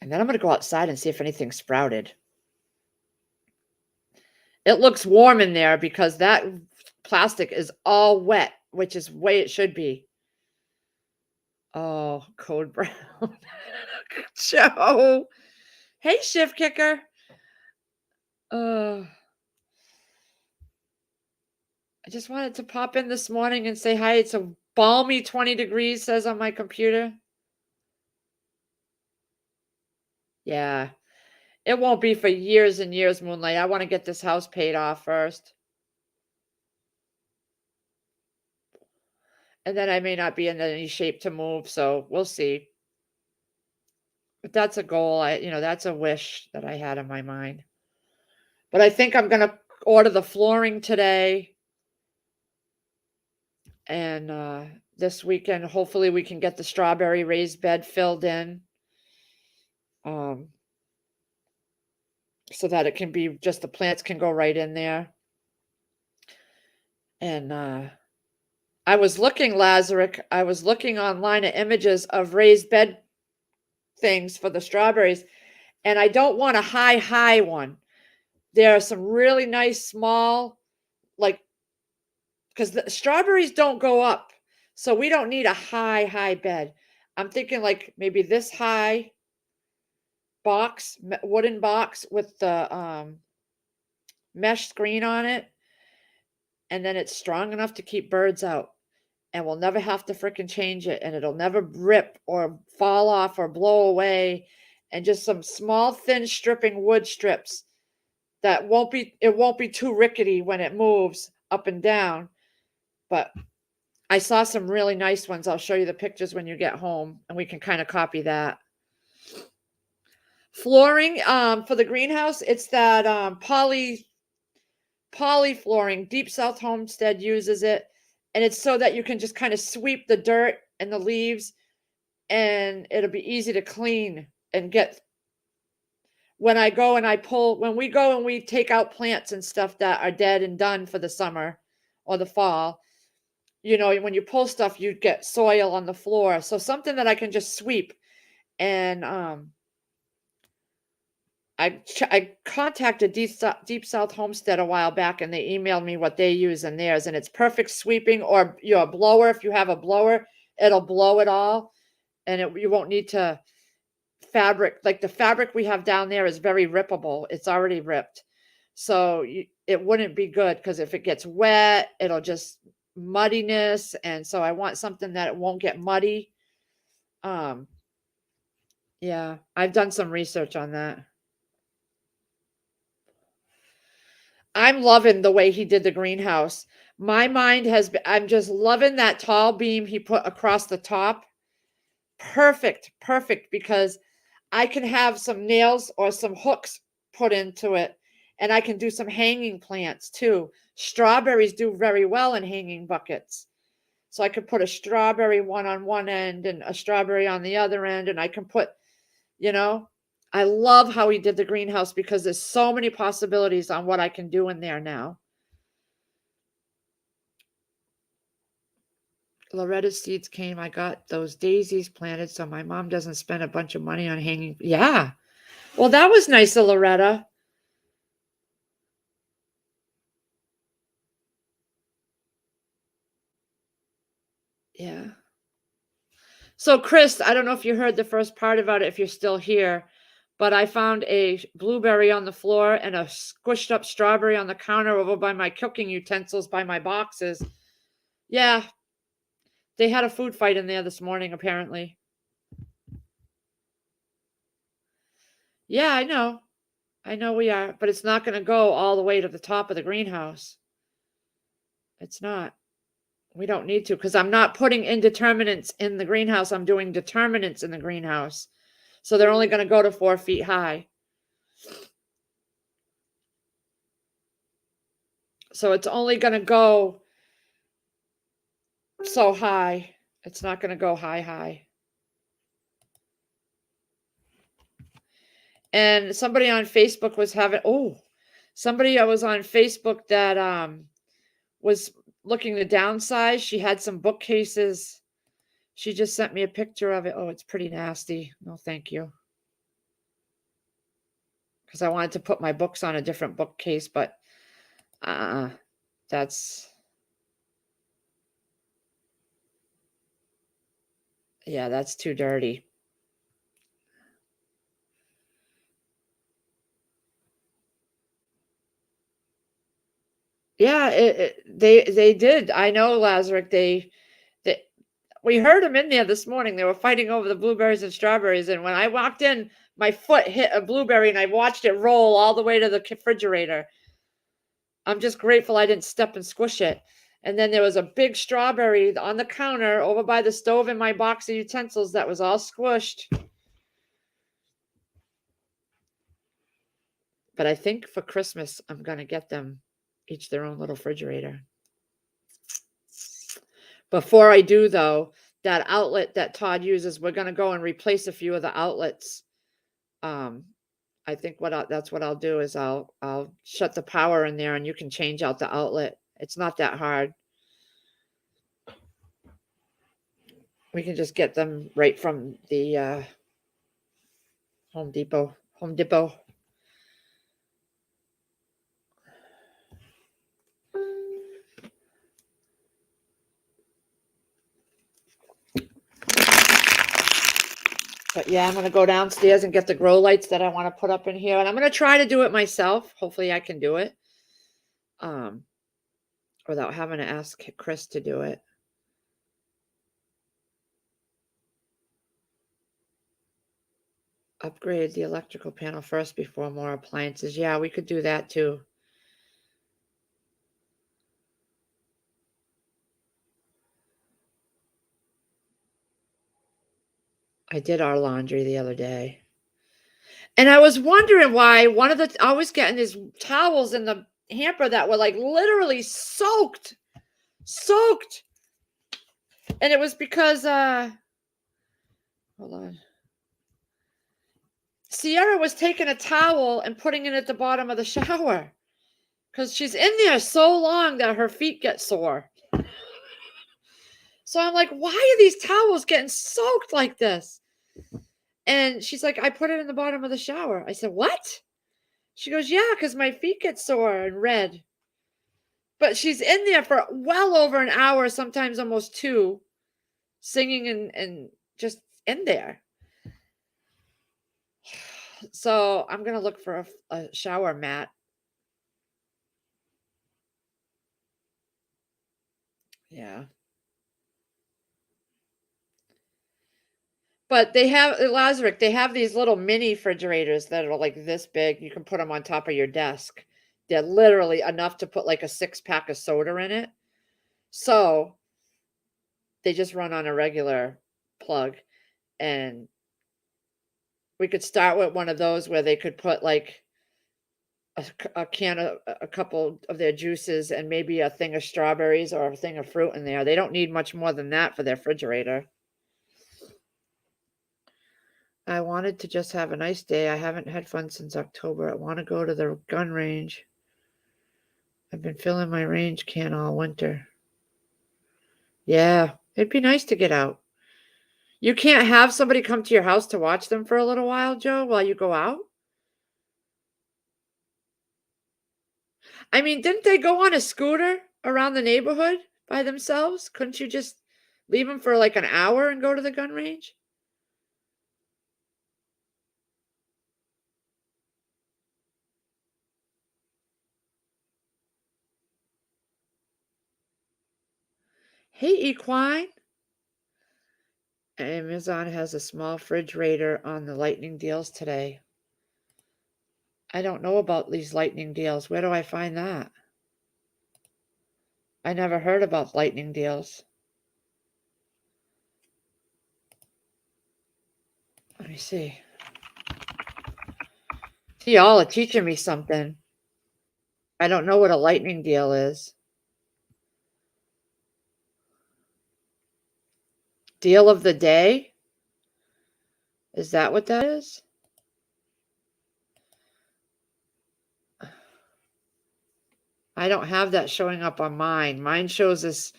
And then I'm gonna go outside and see if anything sprouted. It looks warm in there because that plastic is all wet, which is the way it should be. Oh, code brown. Joe. Hey, shift kicker. I just wanted to pop in this morning and say hi. It's a balmy 20 degrees, says on my computer. Yeah. It won't be for years and years, Moonlight. I want to get this house paid off first. And then I may not be in any shape to move, so we'll see. But that's a goal. That's a wish that I had in my mind. But I think I'm gonna order the flooring today. And this weekend, hopefully we can get the strawberry raised bed filled in. So that it can be just the plants can go right in there. And I was looking, Lazarick, I was looking online at images of raised bed things for the strawberries, and I don't want a high one. There are some really nice small, like, because the strawberries don't go up, so we don't need a high bed. I'm thinking like maybe this high box, wooden box with the mesh screen on it, and then it's strong enough to keep birds out. And we'll never have to fricking change it, and it'll never rip or fall off or blow away. And just some small, thin stripping wood strips that won't be too rickety when it moves up and down. But I saw some really nice ones. I'll show you the pictures when you get home, and we can kind of copy that. Flooring for the greenhouse, it's that poly flooring. Deep South Homestead uses it, and it's so that you can just kind of sweep the dirt and the leaves, and it'll be easy to clean and get. When we go and we take out plants and stuff that are dead and done for the summer or the fall, when you pull stuff, you get soil on the floor. So something that I can just sweep. And I contacted Deep South Homestead a while back, and they emailed me what they use in theirs, and it's perfect sweeping. Or a blower, if you have a blower, it'll blow it all, and you won't need to fabric. Like the fabric we have down there is very rippable. It's already ripped, so it wouldn't be good because if it gets wet, it'll just muddiness, and so I want something that it won't get muddy. Yeah, I've done some research on that. I'm loving the way he did the greenhouse. My mind has been, I'm just loving that tall beam he put across the top. Perfect, because I can have some nails or some hooks put into it, and I can do some hanging plants too. Strawberries do very well in hanging buckets. So I could put a strawberry one on one end and a strawberry on the other end, and I can put, I love how he did the greenhouse because there's so many possibilities on what I can do in there now. Loretta's seeds came. I got those daisies planted so my mom doesn't spend a bunch of money on hanging. Yeah. Well, that was nice of Loretta. Yeah. So, Chris, I don't know if you heard the first part about it, if you're still here, but I found a blueberry on the floor and a squished up strawberry on the counter over by my cooking utensils, by my boxes. Yeah. They had a food fight in there this morning, apparently. Yeah, I know. I know we are, but it's not going to go all the way to the top of the greenhouse. It's not. We don't need to because I'm not putting indeterminates in the greenhouse. I'm doing determinants in the greenhouse. So they're only going to go to 4 feet high. So it's only going to go so high. It's not going to go high. And somebody on Facebook was having, somebody I was on Facebook that was looking to downsize. She had some bookcases. She just sent me a picture of it. Oh, it's pretty nasty. No, thank you. Because I wanted to put my books on a different bookcase, but that's, yeah, that's too dirty. Yeah, they did. I know, Lazarick. We heard them in there this morning. They were fighting over the blueberries and strawberries. And when I walked in, my foot hit a blueberry and I watched it roll all the way to the refrigerator. I'm just grateful I didn't step and squish it. And then there was a big strawberry on the counter over by the stove in my box of utensils that was all squished. But I think for Christmas, I'm going to get them each their own little refrigerator. Before I do, though, that outlet that Todd uses, we're going to go and replace a few of the outlets. I think that's what I'll do is I'll shut the power in there and you can change out the outlet. It's not that hard. We can just get them right from the Home Depot. But yeah, I'm going to go downstairs and get the grow lights that I want to put up in here. And I'm going to try to do it myself. Hopefully I can do it. Without having to ask Chris to do it. Upgrade the electrical panel first before more appliances. Yeah, we could do that too. I did our laundry the other day. And I was wondering why I was getting these towels in the hamper that were like literally soaked. And it was because, hold on. Sierra was taking a towel and putting it at the bottom of the shower because she's in there so long that her feet get sore. So I'm like, why are these towels getting soaked like this? And she's like, I put it in the bottom of the shower. I said, what? She goes, yeah, because my feet get sore and red. But she's in there for well over an hour, sometimes almost 2, singing and just in there. So I'm going to look for a shower mat. Yeah. But they have, Lazarick, they have these little mini refrigerators that are like this big. You can put them on top of your desk. They're literally enough to put like a 6-pack of soda in it. So they just run on a regular plug. And we could start with one of those where they could put like a can of a couple of their juices and maybe a thing of strawberries or a thing of fruit in there. They don't need much more than that for their refrigerator. I wanted to just have a nice day. I haven't had fun since October. I want to go to the gun range. I've been filling my range can all winter. Yeah, it'd be nice to get out. You can't have somebody come to your house to watch them for a little while, Joe, while you go out? I mean, didn't they go on a scooter around the neighborhood by themselves? Couldn't you just leave them for like an hour and go to the gun range? Hey, Equine. Amazon has a small refrigerator on the lightning deals today. I don't know about these lightning deals. Where do I find that? I never heard about lightning deals. Let me see. See, y'all are teaching me something. I don't know what a lightning deal is. Deal of the day? Is that what that is? I don't have that showing up on mine. Mine shows this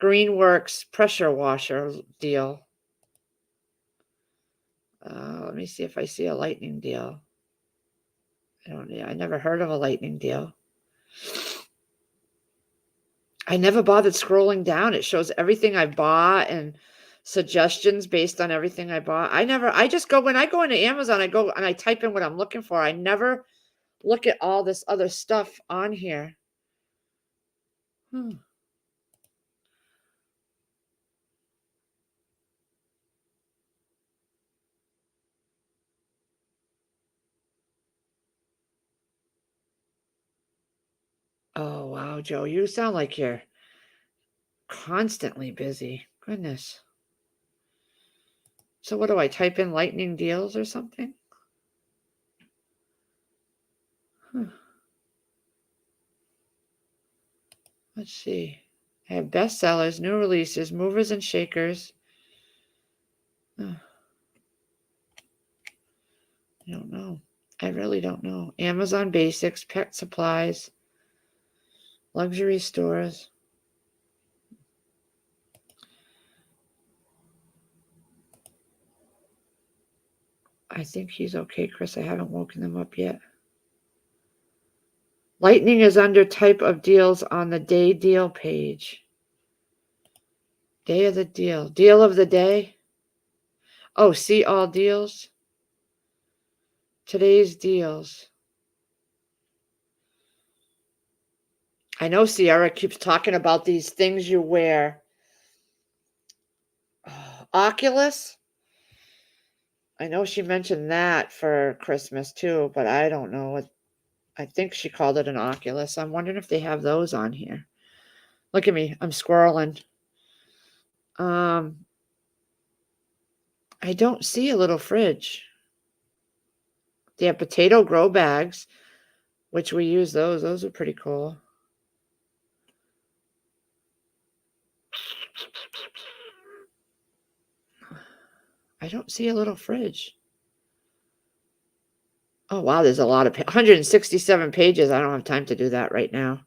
Greenworks pressure washer deal. Let me see if I see a lightning deal. I never heard of a lightning deal. I never bothered scrolling down. It shows everything I bought and suggestions based on everything I bought. I just go, when I go into Amazon, I go and I type in what I'm looking for. I never look at all this other stuff on here. Hmm. Oh, wow, Joe, you sound like you're constantly busy. Goodness. So what do I type in, lightning deals or something? Huh. Let's see. I have bestsellers, new releases, movers and shakers. I don't know. I really don't know. Amazon Basics, pet supplies, luxury stores. I think he's okay, Chris. I haven't woken them up yet. Lightning is under type of deals on the day deal page. Day of the deal. Deal of the day. Oh, see all deals. Today's deals. I know Sierra keeps talking about these things you wear. Oculus. I know she mentioned that for Christmas too, but I don't know what. I think she called it an Oculus. I'm wondering if they have those on here. Look at me. I'm squirreling. I don't see a little fridge. They have potato grow bags, which we use those. Those are pretty cool. I don't see a little fridge. Oh, wow. There's a lot of 167 pages. I don't have time to do that right now.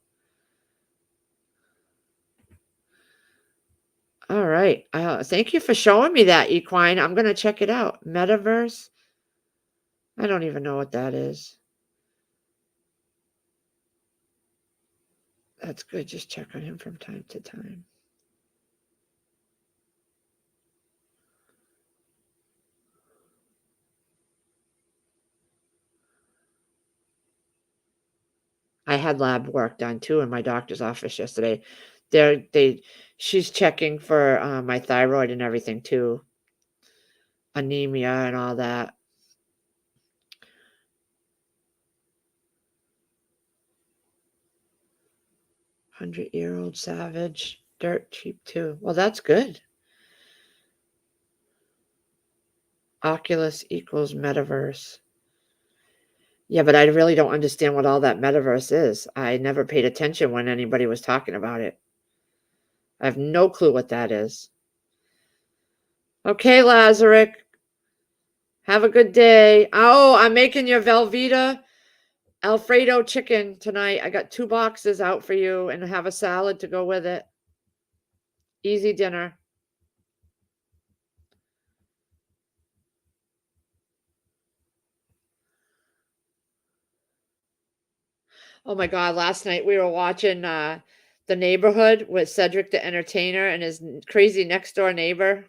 All right. Thank you for showing me that, Equine. I'm going to check it out. Metaverse. I don't even know what that is. That's good. Just check on him from time to time. I had lab work done too in my doctor's office yesterday. She's checking for my thyroid and everything too, anemia and all that. 100-year-old savage, dirt cheap too. Well, that's good. Oculus equals metaverse. Yeah, but I really don't understand what all that metaverse is. I never paid attention when anybody was talking about it. I have no clue what that is. Okay, Lazarick. Have a good day. Oh, I'm making your Velveeta Alfredo chicken tonight. I got 2 boxes out for you and have a salad to go with it. Easy dinner. Oh my God, last night we were watching The Neighborhood with Cedric the Entertainer and his crazy next door neighbor.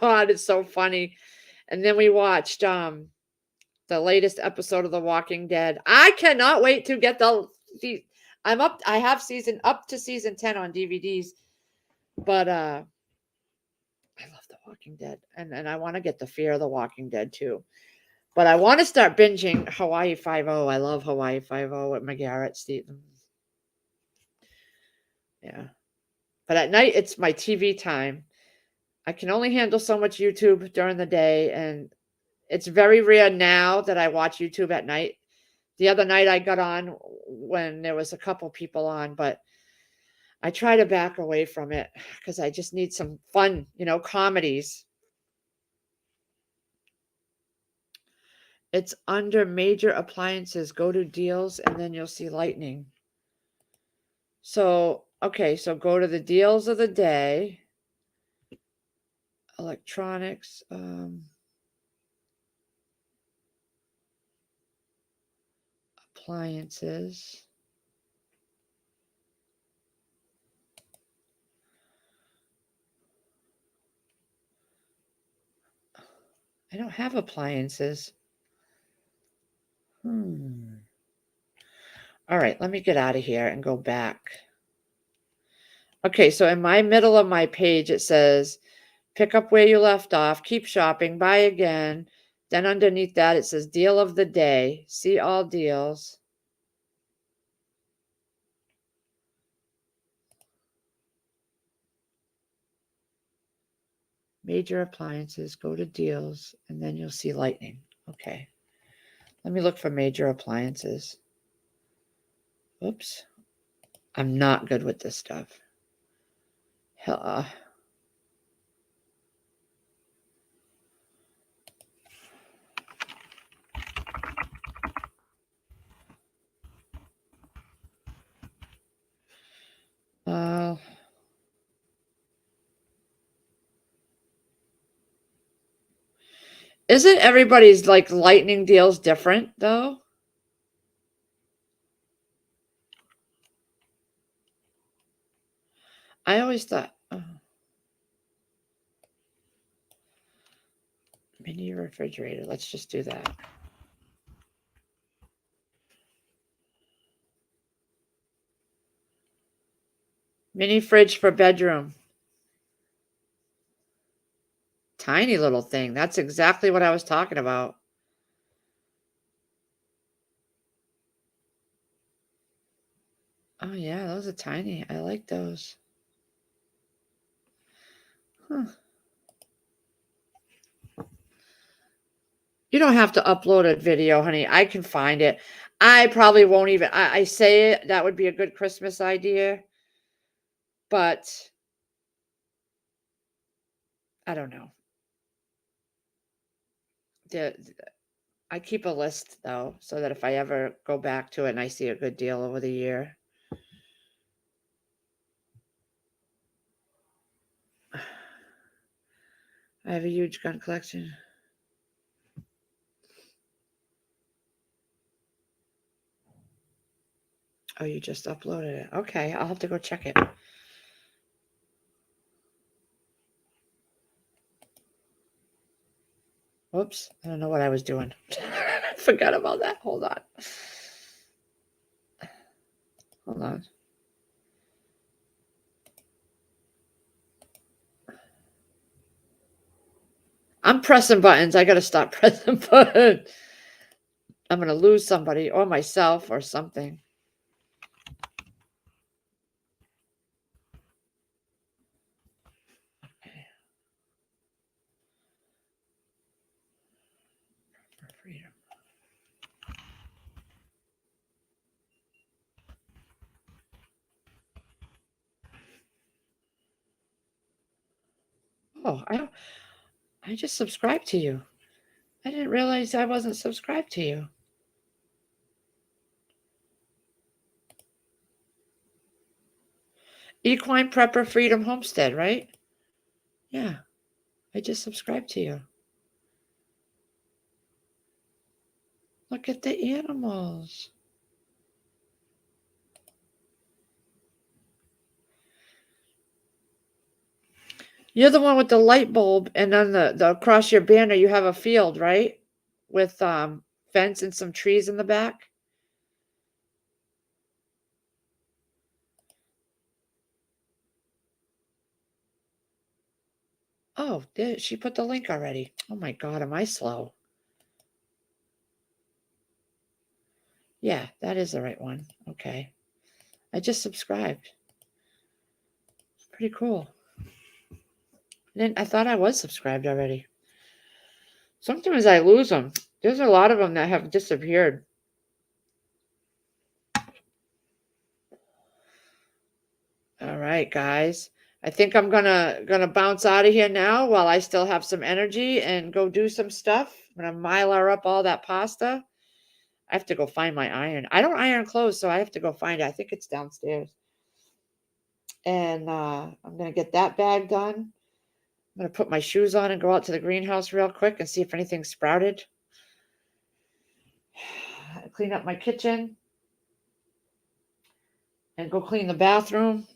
God, it's so funny. And then we watched the latest episode of The Walking Dead. I cannot wait to get I have season up to season 10 on DVDs, but I love The Walking Dead, and I want to get the Fear of the Walking Dead too. But I want to start binging Hawaii Five-O. I love Hawaii Five-O with McGarrett Stevens. Yeah, but at night it's my TV time. I can only handle so much YouTube during the day, and it's very rare now that I watch YouTube at night. The other night I got on when there was a couple people on, but I try to back away from it because I just need some fun, comedies. It's under major appliances. Go to deals and then you'll see lightning. So, okay, so go to the deals of the day. Electronics. Appliances. I don't have appliances. All right, let me get out of here and go back. Okay, so in my middle of my page, it says, pick up where you left off, keep shopping, buy again. Then underneath that, it says deal of the day. See all deals. Major appliances, go to deals, and then you'll see lightning. Okay. Let me look for major appliances. Oops. I'm not good with this stuff. Isn't everybody's like lightning deals different though? I always thought mini refrigerator. Let's just do that. Mini fridge for bedroom. Tiny little thing. That's exactly what I was talking about. Oh yeah, those are tiny. I like those. Huh. You don't have to upload a video, honey. I can find it. I probably won't even. I say it. That would be a good Christmas idea. But I don't know. I keep a list though, so that if I ever go back to it and I see a good deal over the year. I have a huge gun collection. Oh, you just uploaded it. Okay, I'll have to go check it. Whoops, I don't know what I was doing. Forgot about that. Hold on. Hold on. I'm pressing buttons. I got to stop pressing buttons. I'm going to lose somebody or myself or something. Okay. For freedom. Oh, I just subscribed to you. I didn't realize I wasn't subscribed to you. Equine Prepper Freedom Homestead, right? Yeah. I just subscribed to you. Look at the animals. You're the one with the light bulb, and then the across your banner you have a field, right? With fence and some trees in the back. Oh, she put the link already. Oh my God, am I slow? Yeah, that is the right one. Okay. I just subscribed. Pretty cool. I thought I was subscribed already. Sometimes I lose them. There's a lot of them that have disappeared. All right, guys. I think I'm gonna bounce out of here now while I still have some energy and go do some stuff. I'm gonna Mylar up all that pasta. I have to go find my iron. I don't iron clothes, so I have to go find it. I think it's downstairs. And I'm gonna get that bag done. I'm gonna put my shoes on and go out to the greenhouse real quick and see if anything sprouted. Clean up my kitchen and go clean the bathroom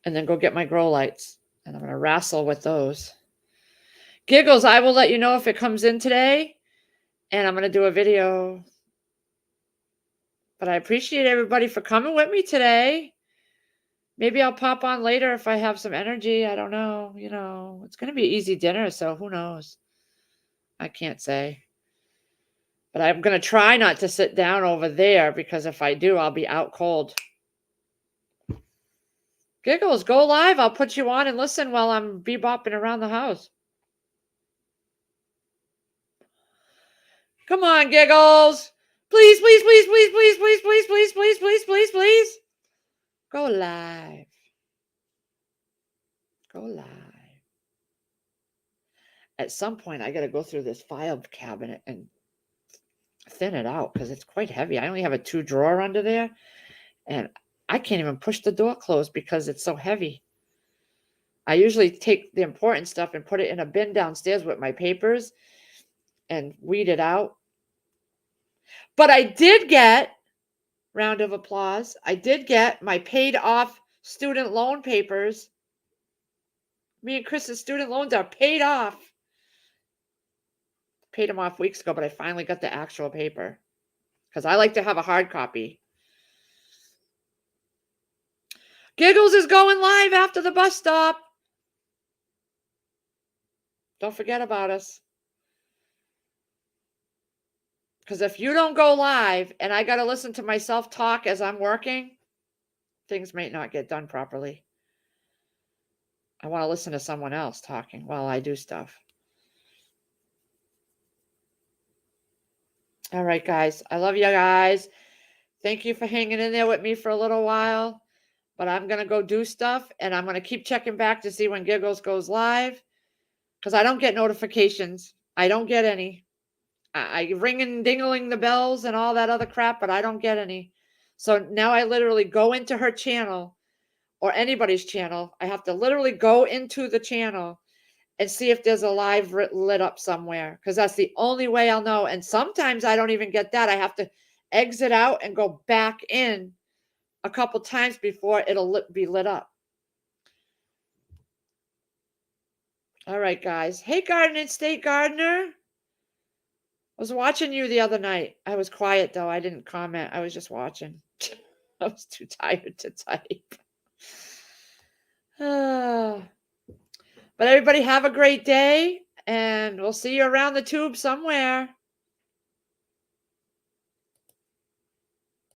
and then go get my grow lights. And I'm gonna wrestle with those. Giggles, I will let you know if it comes in today, and I'm gonna do a video. But I appreciate everybody for coming with me today. Maybe I'll pop on later if I have some energy. I don't know. You know, it's going to be easy dinner, so who knows? I can't say. But I'm going to try not to sit down over there because if I do, I'll be out cold. Giggles, go live. I'll put you on and listen while I'm bebopping around the house. Come on, Giggles. Please, please, please, please, please, please, please, please, please, please, please, please. Go live. Go live. At some point, I got to go through this file cabinet and thin it out because it's quite heavy. I only have a 2-drawer under there, and I can't even push the door closed because it's so heavy. I usually take the important stuff and put it in a bin downstairs with my papers and weed it out. But I did get, round of applause, I did get my paid off student loan papers. Me and Chris's student loans are paid off. Paid them off weeks ago, but I finally got the actual paper because I like to have a hard copy. Giggles is going live after the bus stop. Don't forget about us. Because if you don't go live and I got to listen to myself talk as I'm working, things might not get done properly. I want to listen to someone else talking while I do stuff. All right, guys. I love you guys. Thank you for hanging in there with me for a little while. But I'm going to go do stuff, and I'm going to keep checking back to see when Giggles goes live because I don't get notifications. I don't get any. I ring and dingling the bells and all that other crap, but I don't get any. So now I literally go into her channel or anybody's channel. I have to literally go into the channel and see if there's a live lit up somewhere because that's the only way I'll know. And sometimes I don't even get that. I have to exit out and go back in a couple times before it'll be lit up. All right, guys. Hey, Garden State Gardener. I was watching you the other night. I was quiet, though. I didn't comment. I was just watching. I was too tired to type. But everybody have a great day, and we'll see you around the tube somewhere.